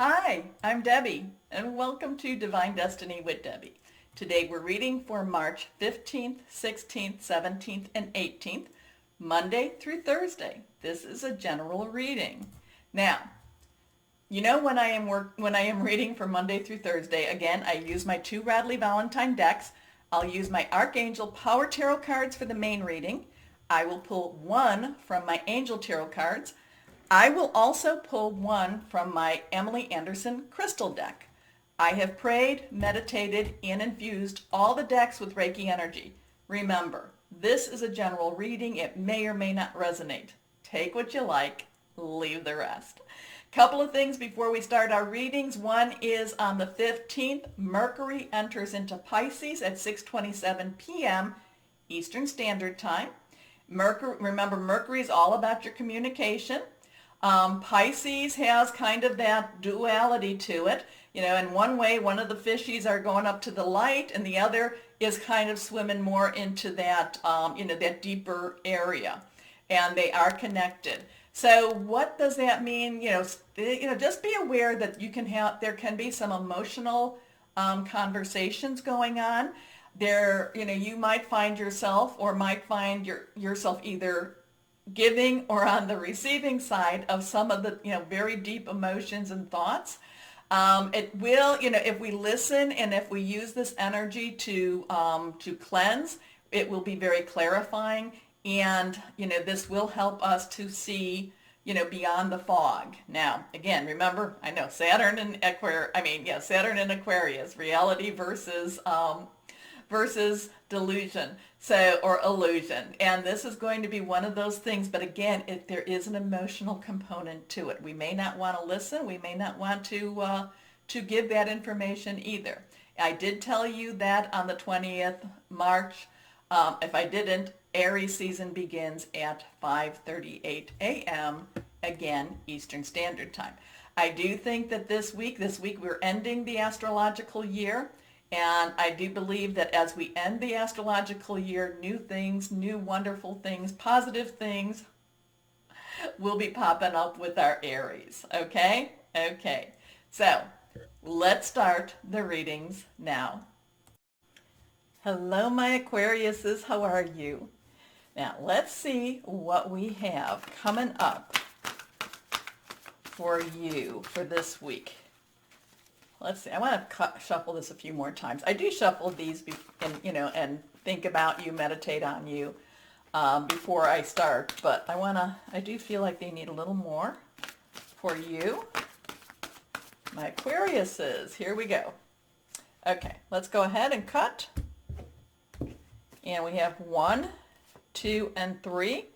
Hi, I'm Debbie, and welcome to Divine Destiny with Debbie. Today we're reading for March 15th, 16th, 17th, and 18th, Monday through Thursday. This is a general reading. Now, when I am reading for Monday through Thursday, again, I use my two Radley Valentine decks. I'll use my Archangel Power Tarot cards for the main reading. I will pull one from my Angel Tarot cards. I will also pull one from my Emily Anderson crystal deck. I have prayed, meditated, and infused all the decks with Reiki energy. Remember, this is a general reading. It may or may not resonate. Take what you like, leave the rest. Couple of things before we start our readings. One is on the 15th, Mercury enters into Pisces at 6:27 p.m. Eastern Standard Time. Remember, Mercury is all about your communication. Pisces has kind of that duality to it. In one way, one of the fishies are going up to the light, and the other is kind of swimming more into that, that deeper area. And they are connected. So what does that mean? Just be aware that there can be some emotional conversations going on. You might find yourself yourself either giving or on the receiving side of some of the very deep emotions and thoughts. It will, if we listen and if we use this energy to cleanse, it will be very clarifying, and this will help us to see beyond the fog. Now, again, remember, I know Saturn and Aquarius, reality versus delusion, or illusion. And this is going to be one of those things, but again, there is an emotional component to it. We may not want to listen. We may not want to give that information either. I did tell you that on the 20th March. If I didn't, Aries season begins at 5:38 a.m. again, Eastern Standard Time. I do think that this week we're ending the astrological year. And I do believe that as we end the astrological year, new things, new wonderful things, positive things will be popping up with our Aries. Okay? Okay. So let's start the readings now. Hello, my Aquariuses. How are you? Now, let's see what we have coming up for you for this week. Let's see. I want to shuffle this a few more times. I do shuffle these and think about you, meditate on you before I start. But I do feel like they need a little more for you. My Aquariuses, here we go. Okay, let's go ahead and cut. And we have 1, 2, and 3.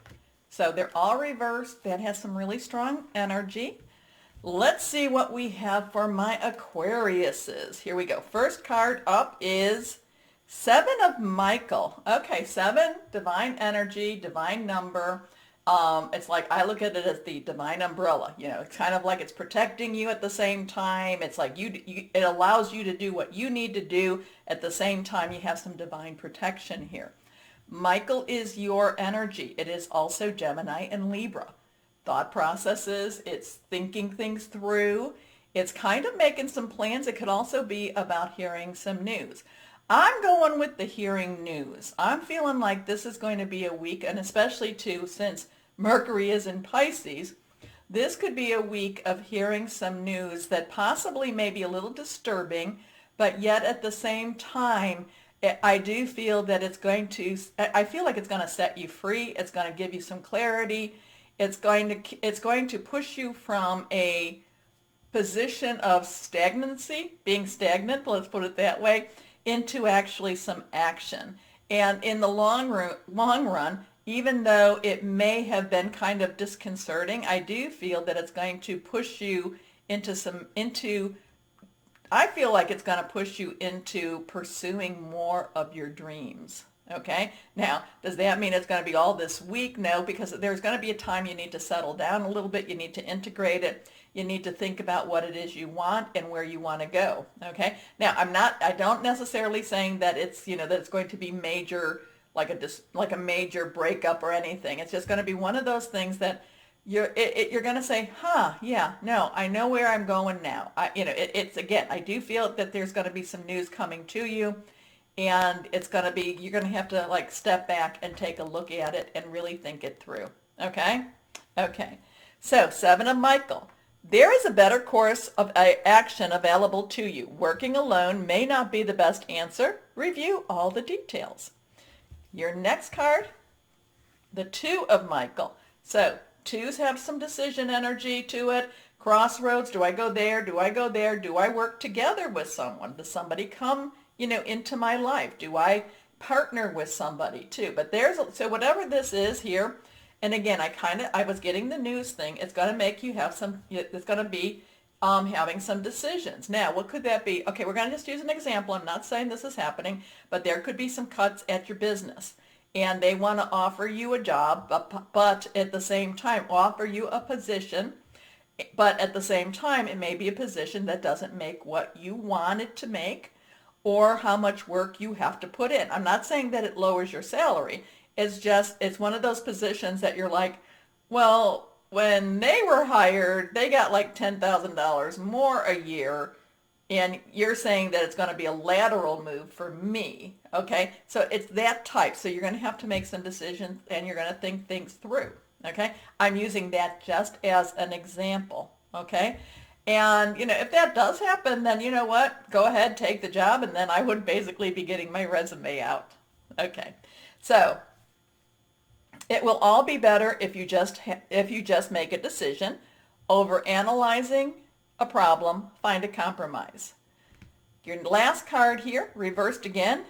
So they're all reversed. That has some really strong energy. Let's see what we have for my Aquariuses. Here we go. First card up is 7 of Michael. Okay, 7, divine energy, divine number. It's like, I look at it as the divine umbrella. It's kind of like it's protecting you at the same time. It's like it allows you to do what you need to do. At the same time, you have some divine protection here. Michael is your energy. It is also Gemini and Libra. Thought processes, it's thinking things through, it's kind of making some plans. It could also be about hearing some news. I'm going with the hearing news. I'm feeling like this is going to be a week, and especially too, since Mercury is in Pisces, this could be a week of hearing some news that possibly may be a little disturbing, but yet at the same time, I do feel that I feel like it's going to set you free. It's going to give you some clarity. It's going to push you from a position of stagnancy, being stagnant, let's put it that way, into actually some action. And in the long run, even though it may have been kind of disconcerting, I do feel that it's going to push you I feel like it's going to push you into pursuing more of your dreams. Okay, now, does that mean it's going to be all this week? No, because there's going to be a time you need to settle down a little bit. You need to integrate it. You need to think about what it is you want and where you want to go. Okay, now I don't necessarily saying that it's, that it's going to be major, like a major breakup or anything. It's just going to be one of those things that you're going to say, huh, yeah, no, I know where I'm going now. It's again, I do feel that there's going to be some news coming to you, and it's going to be, you're going to have to like step back and take a look at it and really think it through. Okay? Okay. So, Seven of Michael. There is a better course of action available to you. Working alone may not be the best answer. Review all the details. Your next card, the Two of Michael. So, twos have some decision energy to it. Crossroads. Do I go there? Do I go there? Do I work together with someone? Does somebody come, into my life? Do I partner with somebody too? But so whatever this is here, and again, I was getting the news thing. It's going to make you have it's going to be having some decisions. Now, what could that be? Okay, we're going to just use an example. I'm not saying this is happening, but there could be some cuts at your business. And they want to offer you a job, but at the same time offer you a position. But at the same time, it may be a position that doesn't make what you want it to make or how much work you have to put in. I'm not saying that it lowers your salary. It's one of those positions that you're like, well, when they were hired, they got like $10,000 more a year. And you're saying that it's going to be a lateral move for me. Okay. So it's that type. So you're going to have to make some decisions and you're going to think things through. Okay. I'm using that just as an example. Okay. And, if that does happen, then you know what? Go ahead, take the job. And then I would basically be getting my resume out. Okay. So it will all be better if you just make a decision. Over analyzing a problem, find a compromise. Your last card here, reversed again,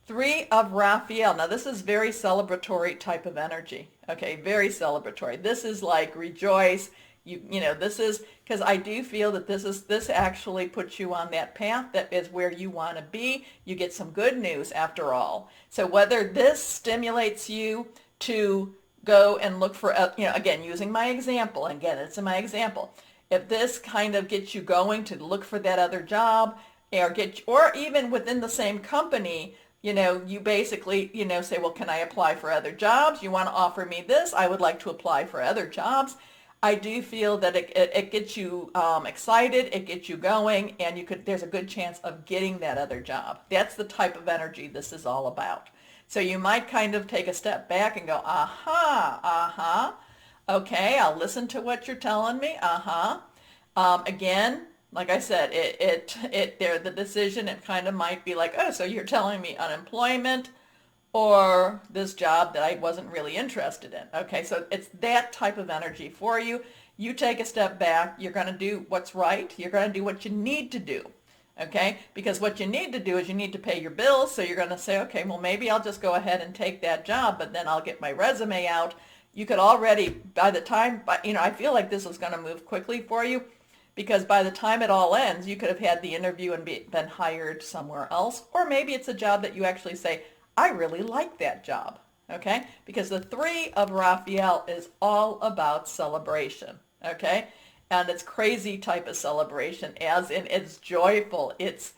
Three of Raphael. Now this is very celebratory type of energy. Okay, very celebratory. This is like rejoice. This is because I do feel that this actually puts you on that path that is where you want to be. You get some good news after all. So whether this stimulates you to go and look for, again, using my example, again, it's in my example. If this kind of gets you going to look for that other job or even within the same company, you basically, say, well, can I apply for other jobs? You want to offer me this? I would like to apply for other jobs. I do feel that it gets you excited, it gets you going, and there's a good chance of getting that other job. That's the type of energy this is all about. So you might kind of take a step back and go, okay, I'll listen to what you're telling me, again, like I said, the decision, it kind of might be like, oh, so you're telling me unemployment or this job that I wasn't really interested in. Okay, so it's that type of energy for you. You take a step back. You're going to do what's right. You're going to do what you need to do. Okay, because what you need to do is you need to pay your bills. So you're going to say, okay, well, maybe I'll just go ahead and take that job, but then I'll get my resume out. You could already, by the time, I feel like this is going to move quickly for you. Because by the time it all ends, you could have had the interview and been hired somewhere else. Or maybe it's a job that you actually say, I really like that job. Okay? Because the Three of Raphael is all about celebration. Okay? And it's crazy type of celebration, as in it's joyful, it's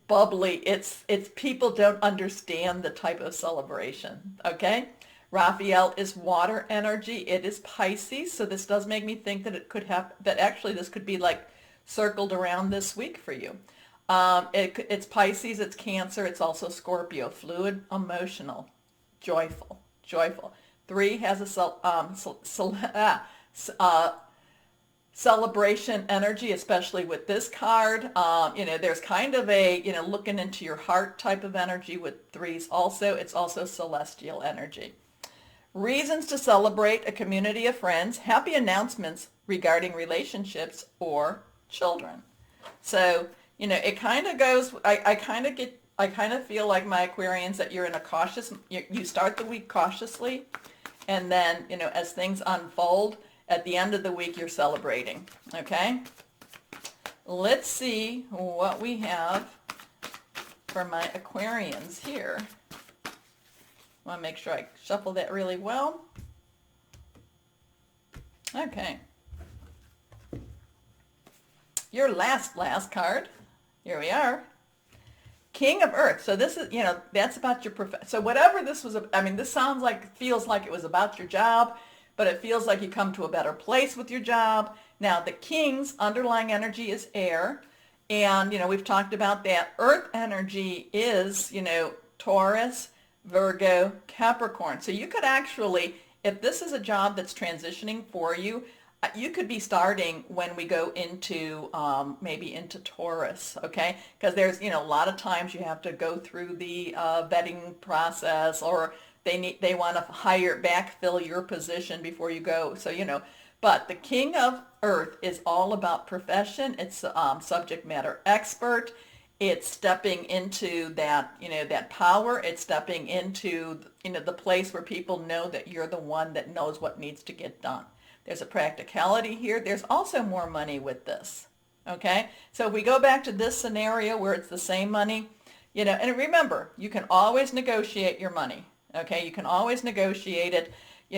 bubbly, it's people don't understand the type of celebration. Okay? Raphael is water energy. It is Pisces, so this does make me think that this could be like circled around this week for you. It's Pisces, it's Cancer, it's also Scorpio. Fluid, emotional, joyful. Three has a celebration energy, especially with this card. There's kind of a, looking into your heart type of energy with threes also. It's also celestial energy. Reasons to celebrate: a community of friends, happy announcements regarding relationships or children. So, it kind of goes, I kind of feel like my Aquarians that you're in a cautious, you start the week cautiously, and then, as things unfold, at the end of the week, you're celebrating. Okay? Let's see what we have for my Aquarians here. I want to make sure I shuffle that really well. Okay. Your last card. Here we are. King of Earth. So this is, that's about your profession. So whatever this was, this feels like it was about your job, but it feels like you come to a better place with your job. Now, the King's underlying energy is air, and, we've talked about that. Earth energy is, Taurus, Virgo, Capricorn. So you could actually, if this is a job that's transitioning for you, you could be starting when we go into maybe into Taurus, okay? Because there's, a lot of times you have to go through the vetting process, or they want to backfill your position before you go. So, but the King of Earth is all about profession. It's subject matter expert. It's stepping into that, that power. It's stepping into, the place where people know that you're the one that knows what needs to get done. There's a practicality here. There's also more money with this, okay? So if we go back to this scenario where it's the same money, and remember, you can always negotiate your money, okay? You can always negotiate it.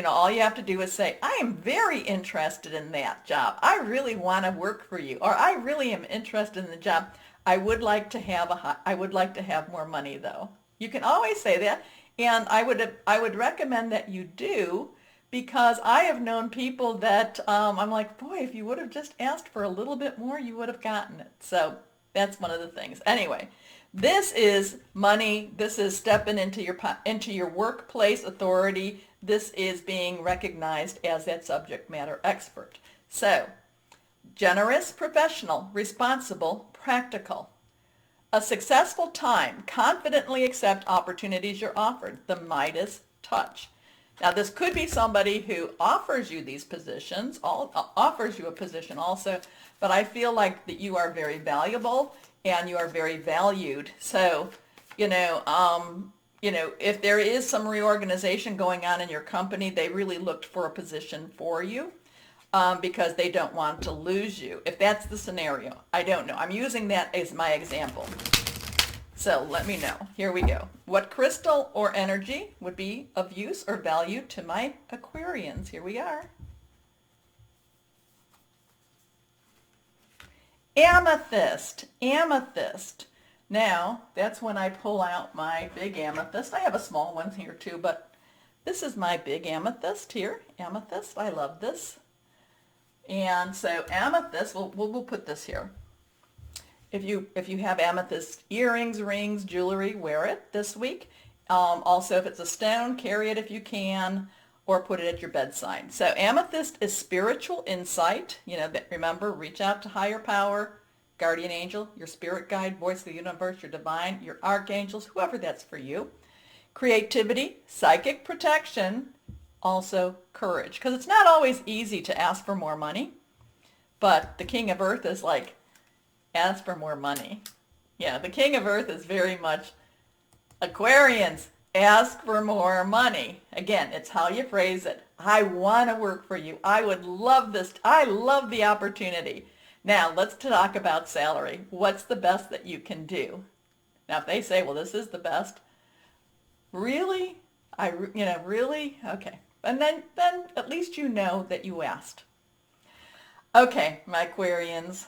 All you have to do is say, I am very interested in that job. I really want to work for you, or I really am interested in the job. I would like to have more money, though. You can always say that, and I would recommend that you do, because I have known people that I'm like, boy, if you would have just asked for a little bit more, you would have gotten it. So that's one of the things. Anyway, this is money. This is stepping into your workplace authority. This is being recognized as that subject matter expert. So, generous, professional, responsible, practical. A successful time. Confidently accept opportunities you're offered. The Midas touch. Now, this could be somebody who offers you these positions, offers you a position also, but I feel like that you are very valuable and you are very valued. So, if there is some reorganization going on in your company, they really looked for a position for you because they don't want to lose you. If that's the scenario, I don't know. I'm using that as my example. So let me know. Here we go. What crystal or energy would be of use or value to my Aquarians? Here we are. Amethyst. Amethyst. Now, that's when I pull out my big amethyst. I have a small one here too, but this is my big amethyst here. Amethyst. I love this. And so amethyst, we'll put this here. If you have amethyst earrings, rings, jewelry, wear it this week. Also, if it's a stone, carry it if you can, or put it at your bedside. So amethyst is spiritual insight. Remember, reach out to higher power, guardian angel, your spirit guide, voice of the universe, your divine, your archangels, whoever that's for you. Creativity, psychic protection, also courage. Because it's not always easy to ask for more money, but the King of Earth is like, ask for more money. Yeah, the King of Earth is very much Aquarians. Ask for more money. Again, it's how you phrase it. I want to work for you. I would love this. I love the opportunity. Now, let's talk about salary. What's the best that you can do? Now, if they say, well, this is the best. Really? Really? Okay. And then at least you know that you asked. Okay, my Aquarians.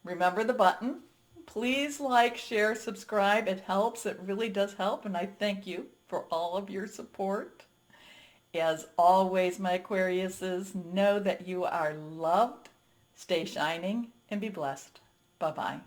Remember the button. Please like, share, subscribe. It helps. It really does help. And I thank you for all of your support. As always, my Aquariuses, know that you are loved. Stay shining and be blessed. Bye-bye.